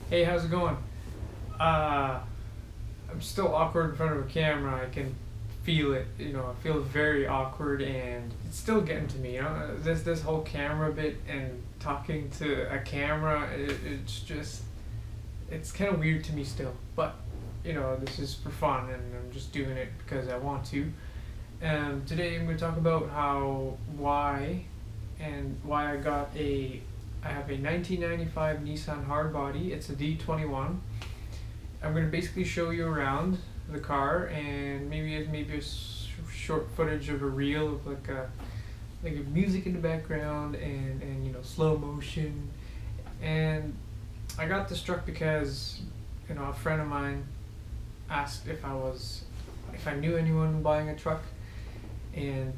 Hey, how's it going? Uh, I'm still awkward in front of a camera. I can feel it. I feel very awkward, and it's still getting to me. This whole camera bit and talking to a camera. It's kind of weird to me still. But this is for fun, and I'm just doing it because I want to. Today I'm going to talk about why I have a 1995 Nissan hardbody. It's a D21. I'm going to basically show you around the car and maybe a short footage of a reel of like a music in the background and slow motion. And I got this truck because a friend of mine asked if I knew anyone buying a truck, and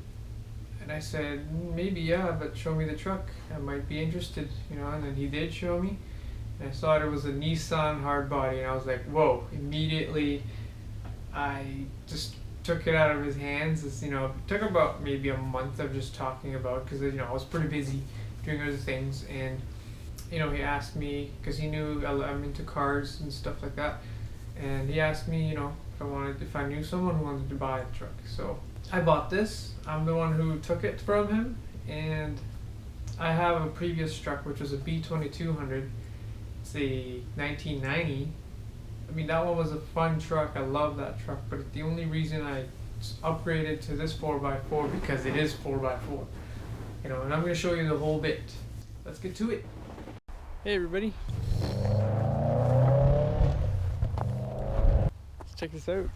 I said, maybe, yeah, but show me the truck. I might be interested, and then he did show me. And I saw it was a Nissan hardbody, and I was like, whoa. Immediately, I just took it out of his hands. It took about maybe a month of just talking about, because, I was pretty busy doing other things. And, he asked me, because he knew I'm into cars and stuff like that. And he asked me, if I knew someone who wanted to buy a truck. So I bought this. I'm the one who took it from him, and I have a previous truck which was a B2200. It's a 1990. I mean, that one was a fun truck. I love that truck, but the only reason I upgraded to this 4x4 because it is 4x4. And I'm going to show you the whole bit. Let's get to it. Hey everybody. Let's check this out.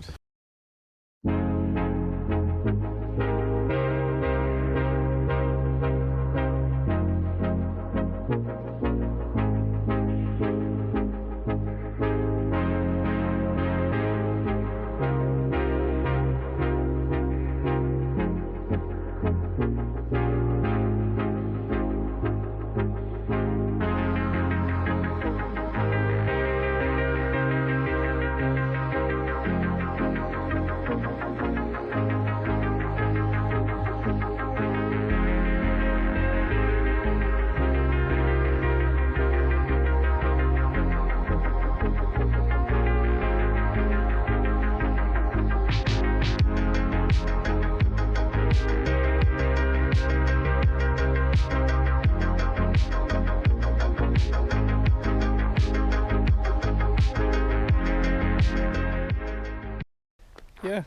Yeah,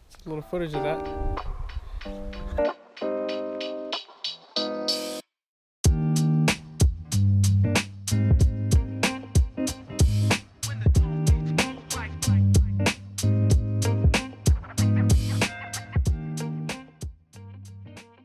it's a little footage of that.